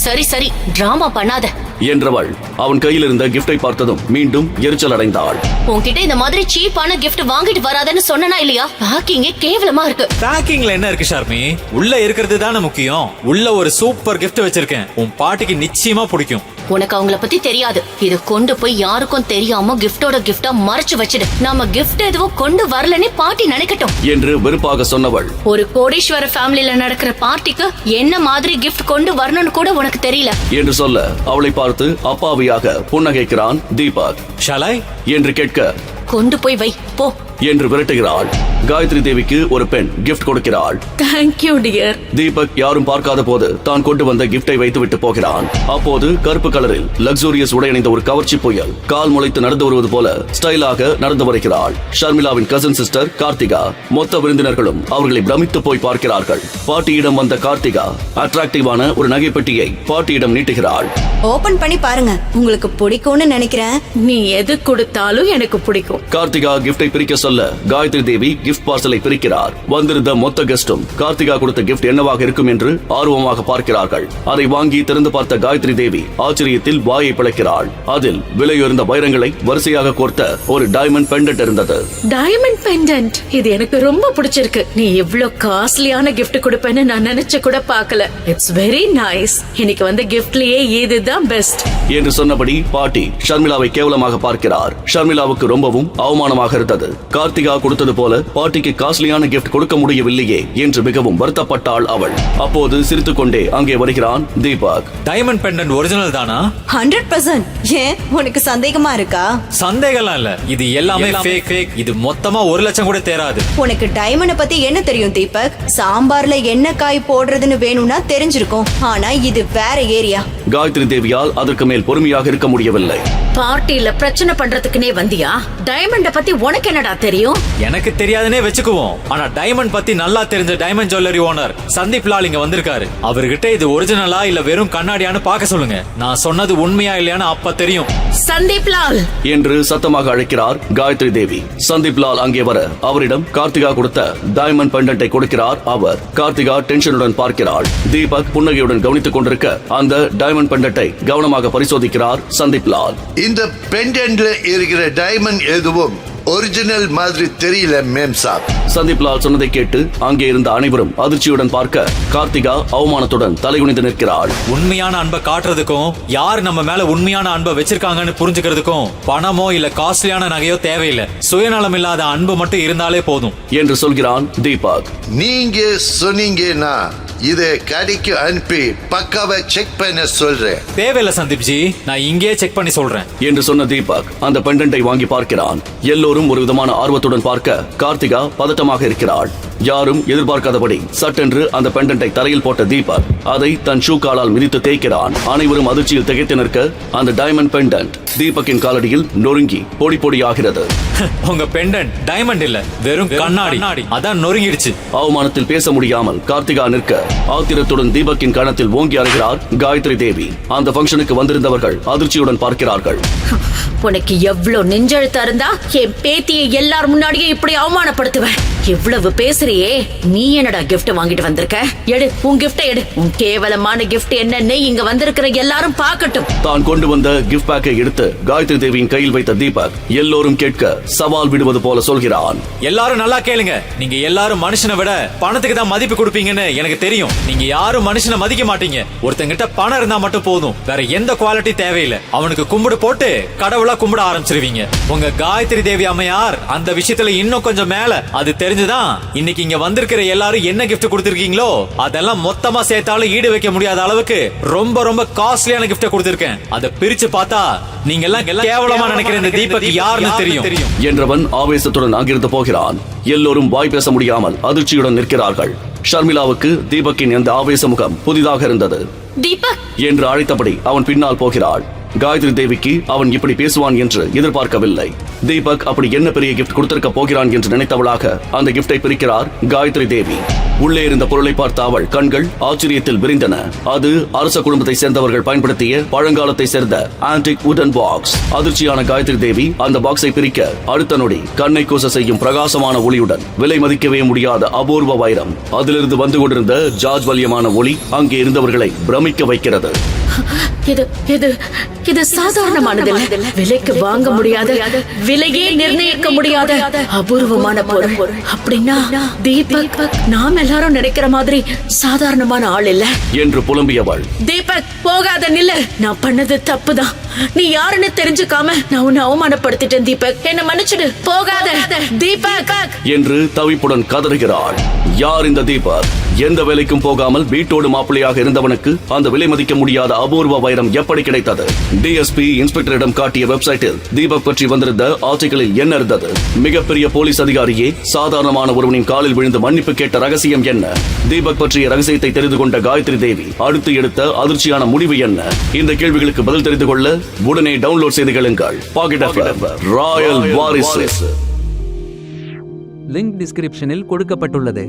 [SPEAKER 10] சரி சரி, டிராமா பண்ணாத
[SPEAKER 2] என்றவள் அவன் கையில் இருந்த கிஃப்டை பார்த்ததும் மீண்டும் எரிச்சல் அடைந்தாள்.
[SPEAKER 10] உன்கிட்ட இந்த மாதிரி சீப்பான கிஃப்ட் வாங்கிட்டு வராதன்னு சொன்னனா இல்லையா? பேக்கிங்கே கேவலமா இருக்கு.
[SPEAKER 8] பேக்கிங்ல என்ன இருக்கு ஷர்மி? உள்ள இருக்கிறது தானே முக்கியம். உள்ள ஒரு சூப்பர் கிஃப்ட் வச்சிருக்கேன். உன் பாட்டிக்கு நிச்சயமா பிடிக்கும்.
[SPEAKER 10] உனக்கு அவங்கள பத்தி தெரியாது. இத கொண்டு போய் யாருக்கும் தெரியாம கிஃப்டோட கிஃப்டா மறைச்சு வச்சிடு. நாம கிஃப்ட் எதுவும் கொண்டு வரலன்னு பாட்டி நினைக்கட்டும்
[SPEAKER 2] என்று வெறுப்பாக சொன்னவள்.
[SPEAKER 10] ஒரு கோடீஸ்வர ஃபேமிலில நடக்கிற பார்ட்டிக்கு என்ன மாதிரி கிஃப்ட் கொண்டு வரணும்னு கூட உனக்கு தெரியல
[SPEAKER 2] என்று சொல்ல அவளை பார்த்து அப்பாவியாக புன்னகைக்கிறான் தீபக்.
[SPEAKER 8] ஷாலாய்
[SPEAKER 2] என்று கேட்க,
[SPEAKER 10] கொண்டு போய் வை போ
[SPEAKER 2] என்று விரட்டுகிறாள். காயத்ரி தேவிக்கு ஒரு பெண் கிஃப்ட் கொடுக்கிறாள்.
[SPEAKER 10] Thank you dear.
[SPEAKER 2] தீபக் யாரும் பார்க்காத போது தான் கொண்டு வந்த கிஃப்டை வைத்து விட்டு போகிறான். அப்போது கருப்பு கலரில் லக்ஸூரியஸ் உடை அணிந்த ஒரு கவர்ச்சி புயல் கால் முளைத்து நடந்து வருவது போல ஸ்டைலாக நடந்து வருகிறாள். ஷர்மிளாவின் கசின் சிஸ்டர் கார்த்திகா. மொத்த விருந்தினர்களும் அவர்களை பிரமித்து போய் பார்க்கிறார்கள். பாட்டியிடம் வந்த கார்த்திகா அட்ராக்டிவான ஒரு நகைப்பெட்டியை பாட்டியிடம் நீட்டுகிறாள்.
[SPEAKER 12] ஓபன் பண்ணி பாருங்க, உங்களுக்கு பிடிக்கும்னு நினைக்கிறேன்.
[SPEAKER 10] நீ எது கொடுத்தாலும் எனக்கு பிடிக்கும்.
[SPEAKER 2] கார்த்திகா கிஃப்டை பிரிக்க சொல்ல காயத்ரி தேவி கிஃப்ட் பார்சலை பிரிக்கிறார். வந்திருந்த மொத்த கெஸ்டும் கார்த்திகா கொடுத்த கிஃப்ட் என்னவாக இருக்கும் என்று ஆர்வமாக பார்க்கிறார்கள். அதை வாங்கி திறந்து பார்த்த காயத்ரி தேவி ஆச்சரியத்தில் வாயை பிளக்கிறாள். அதில் விலையுயர்ந்த வைரங்களை வரிசையாக கோர்த்த ஒரு டைமண்ட் பெண்டன்ட் இருந்தது.
[SPEAKER 10] டைமண்ட் பெண்டன்ட், இது எனக்கு ரொம்ப பிடிச்சிருக்கு. நீ இவ்ளோ காஸ்ட்லியான கிஃப்ட் கொடுப்பேன்னு நான் நினைச்சு கூட பார்க்கல. It's very nice. இன்னைக்கு வந்த கிஃப்ட்லயே இதுதான் பெஸ்ட்
[SPEAKER 2] என்று சொன்னபடி பாட்டி ஷர்மிளாவை கேவலமாக பார்க்கிறார். ஷர்மிளாவுக்கு ரொம்பவும் அவமானமாக இருந்தது. கார்த்திகா கொடுத்தது போல பாட்டிக்கு காஸ்ட்லியான கிஃப்ட் கொடுக்க முடியவில்லையே என்று மிகவும் வருத்தப்பட்டாள் அவள். அப்போது சிரித்துக்கொண்டே அங்கே வருகிறான் தீபக்.
[SPEAKER 8] டைமண்ட் பெண்டன்ட் ஒரிஜினல் தானா?
[SPEAKER 12] 100%. ஏன் உனக்கு சந்தேகமா இருக்கா?
[SPEAKER 8] சந்தேகம்லாம் இல்ல, இது எல்லாமே ஃபேக். இது மொத்தமா 1 லட்சம் கூட தேராது.
[SPEAKER 12] உனக்கு டைமண்ட பத்தி என்ன தெரியும் தீபக்? சாம்பார்ல என்ன காய் போடுறதுன்னு வேணும்னா தெரிஞ்சிருக்கும். ஆனா இது வேற ஏரியா.
[SPEAKER 2] காயத்ரி தேவியால் அதற்கு மேல் பொறுமையாக இருக்க முடியவில்லை.
[SPEAKER 10] பார்ட்டில பிரச்சனை பண்றதுக்குனே வந்தியா? டைமண்ட பத்தி உனக்கு என்னடா தெரியும்?
[SPEAKER 8] எனக்கு தெரியாத தெரியாதுன்னே வச்சுக்குவோம். ஆனா டைமண்ட் பத்தி நல்லா தெரிஞ்ச diamond jewellery owner Sandeep Lal இங்க வந்திருக்காரு. அவர்கிட்ட இது ஒரிஜினலா இல்ல வெறும் கண்ணாடியான்னு பார்க்க சொல்லுங்க. நான் சொன்னது உண்மையா இல்லையான்னு அப்ப தெரியும்.
[SPEAKER 10] சந்தீப் லால்
[SPEAKER 2] என்று சத்தமாக அழைக்கிறார் காயத்ரி தேவி. சந்தீப் லால் அங்கே வர அவரிடம் கார்த்திகா கொடுத்த டைமண்ட் பெண்டன்ட்டை கொடுக்கிறார் அவர். கார்த்திகா டென்ஷனுடன் பார்க்கிறாள். தீபக் புன்னகையுடன் கவனித்துக் கொண்டிருக்க அந்த டைமண்ட் பெண்டன்ட்டை கவனமாக பரிசோதிக்கிறார் சந்தீப் லால்.
[SPEAKER 11] இந்த பெண்டன்ட்ல இருக்கிற டைமண்ட் எதுவும் ஒரிஜினல் மாதிரி தெரியல மேம் சாப்.
[SPEAKER 2] சந்தீப் லால் சொன்னதை கேட்டு அங்கே இருந்த அனைவரும் அதிர்ச்சியுடன் பார்க்க கார்த்திகா அவமானத்துடன் தலைகுனிந்து நிற்கிறாள்.
[SPEAKER 8] உண்மையான அன்பை காட்டுறதுக்கும் யார் நம்ம மேல உண்மையான அன்பை வச்சிருக்காங்கன்னு புரிஞ்சுக்கிறதுக்கும் பணமோ இல்ல காஸ்ட்லியான நகையோ தேவையில்லை. சுயநலம் இல்லாத அன்பு மட்டும் இருந்தாலே போதும்
[SPEAKER 2] என்று சொல்கிறான் தீபக்.
[SPEAKER 11] நீங்க சொன்னீங்கன்னா இதை கடைக்கு அனுப்பி பக்காவை செக் பண்ண சொல்றேன்.
[SPEAKER 8] தேவையில்ல சந்தீப் ஜி, நான் இங்கே செக் பண்ணி சொல்றேன்
[SPEAKER 2] என்று சொன்ன தீபக் அந்த பெண்டன்ட்டை வாங்கி பார்க்கிறான். எல்லோரும் ஒரு விதமான ஆர்வத்துடன் பார்க்க கார்த்திகா பதட்டமாக இருக்கிறாள். யாரும் எதிர்பார்க்காதபடி சட்டென்று அந்த பெண்டன்ட்டை தரையில் போட்ட தீபக் அதை தன் ஷூ காலால் மிதித்து தேய்க்கிறான். அனைவரும் அதிர்ச்சியில் திகைத்து நிற்க அந்த டைமண்ட் பெண்டன்ட் தீபக்கின் காலடியில் நொறுங்கி பொடி பொடியாகிறது.
[SPEAKER 8] உங்க பெண்டன்ட் டைமண்ட் இல்ல, வெறும் கண்ணாடி. அதான் நொறுங்கிடுச்சு.
[SPEAKER 2] அவமானத்தில் பேச முடியாமல் கார்த்திகா நிற்க ஆத்திரத்துடன் தீபக்கின் கணத்தில் ஓங்கி அறைகிறார் காயத்ரி தேவி. அந்த ஃபங்க்ஷனுக்கு வந்திருந்தவர்கள் அதிர்ச்சியுடன் பார்க்கிறார்கள்.
[SPEAKER 10] உனக்கு எவ்வளவு நெஞ்செழுத்தா இருந்தா என் பேத்தியை எல்லார் முன்னாடியே இப்படி அவமானப்படுத்துவேன். எவ்வளவு பேசுறியே, நீ என்னடா கிஃப்ட் வாங்கிட்டு வந்திருக்க? எடு உன் கிஃப்ட் எடு. உன் கேவலமான கிஃப்ட் என்னன்னு இங்க வந்திருக்கிற எல்லாரும் பார்க்கட்டும்.
[SPEAKER 2] தான் கொண்டு வந்த கிஃப்ட் பேக்கை எடுத்து காயத்ரி தேவியின் கையில் வைத்த தீபக் எல்லோரும் கேட்க சவால் விடுவது போல சொல்கிறான்.
[SPEAKER 8] எல்லாரும் நல்லா கேளுங்க. நீங்க எல்லாரும் மனுஷனை விட பணத்துக்கு தான் மதிப்பு கொடுப்பீங்கன்னு எனக்கு தெரியும். நீங்க யாரும் மனுஷனை மதிக்க மாட்டீங்க. ஒருத்தங்கிட்ட பணம் இருந்தா மட்டும் போதும், வேற எந்த குவாலிட்டி தேவையில்லை. அவனுக்கு கும்பிடு போட்டு கடவுளா கும்பிட ஆரம்பிச்சிருவீங்க. உங்க காயத்ரி தேவி அம்மையார் அந்த விஷயத்துல இன்னும் கொஞ்சம் மேல. அது தெரிஞ்சுதான் இன்னைக்கு இங்க வந்திருக்கிற எல்லாரும் என்ன கிஃப்ட் கொடுத்திருக்கீங்களோ அதெல்லாம் மொத்தமா சேர்த்தாலும் ஈடு வைக்க முடியாத அளவுக்கு ரொம்ப ரொம்ப காஸ்ட்லியான கிஃப்ட் கொடுத்திருக்கேன். அதை பிரிச்சு பார்த்தா நீங்க எல்லாம் கேவலமா நினைக்கிற இந்த தீபக் யாருன்னு தெரியும்
[SPEAKER 2] என்றவன் ஆவேசத்துடன் அங்கிருந்து போகிறான். எல்லோரும் வாய் பேச முடியாமல் அதிர்ச்சியுடன் நிற்கிறார்கள். ஷர்மிளாவுக்கு தீபக்கின் அந்த ஆவேச முகம் புதிதாக இருந்தது.
[SPEAKER 10] தீபக்
[SPEAKER 2] என்று அழைத்தபடி அவன் பின்னால் போகிறாள். காயத்ரி தேவிக்கு அவன் இப்படி பேசுவான் என்று எதிர்பார்க்கவில்லை. தீபக் அப்படி என்ன பெரிய கிஃப்ட் கொடுத்திருக்க போகிறான் என்று நினைத்தவளாக அந்த கிஃப்டை பிரிக்கிறார் காயத்ரி தேவி. உள்ளே இருந்த பொருளை பார்த்த அவள் கண்கள் ஆச்சரியத்தில் விரிந்தன. அது அரச குடும்பத்தை சேர்ந்தவர்கள் பயன்படுத்திய பழங்காலத்தை சேர்ந்த ஆன்டிக் வுடன் பாக்ஸ். அதிர்ச்சியான காயத்ரி தேவி அந்த பாக்ஸை பிரிக்க அடுத்த நொடி கண்ணை கூச செய்யும் பிரகாசமான ஒளியுடன் விலை மதிக்கவே முடியாத அபூர்வ வைரம் அதிலிருந்து வந்து கொண்டிருந்த ஜாஜ்வல்யமான ஒளி அங்கே இருந்தவர்களை பிரமிக்க வைக்கிறது.
[SPEAKER 10] இது சாதாரணமானது இல்ல. விலைக்கு வாங்க முடியாத, விலையே நிர்ணயிக்க முடியாத அபூர்வமான பொருள். அப்படின்னா தீபக் நாம எல்லாரும் நினைக்கிற மாதிரி சாதாரணமான ஆள் இல்ல
[SPEAKER 2] என்று புலம்பியவள்.
[SPEAKER 10] தீபக் போகாத நில்ல. நான் பண்ணது தப்புதான். நீ யாருன்னு தெரிஞ்சுக்காம நான் உன்னை அவமானப்படுத்திட்டேன் தீபக். என்ன மன்னிச்சிடு. போகாத தீபக்
[SPEAKER 2] என்று தவிப்புடன் கதறுகிறாள். யார் இந்த தீபக்? எந்த வேலைக்கும் போகாமல் வீட்டோடு மாப்பிள்ளையாக இருந்தவனுக்கு அந்த விலை மதிக்க முடியாத அபூர்வ வைரம் எப்படி கிடைத்தது? டிஎஸ்பி இன்ஸ்பெக்டரிடம் காட்டிய வெப்சைட்டில் தீபக் பற்றி வந்திருந்த ஆர்டிகிளில் என்ன இருந்தது? மிகப்பெரிய போலீஸ் அதிகாரியே சாதாரணமான ஒருவனின் காலில் விழுந்து மன்னிப்பு கேட்ட ரகசியம் என்ன? தீபக் பற்றிய ரகசியத்தை தெரிந்து கொண்ட காயத்ரி தேவி அடுத்து எடுத்த அதிர்ச்சியான முடிவு என்ன? இந்த கேள்விகளுக்கு பதில் தெரிந்து கொள்ள உடனே டவுன்லோட் செய்து கேளுங்கள். பாக்கெட் எஃப்எம் ராயல் வாரிசு.
[SPEAKER 13] லிங்க் டிஸ்கிரிப்ஷனில் கொடுக்கப்பட்டுள்ளது.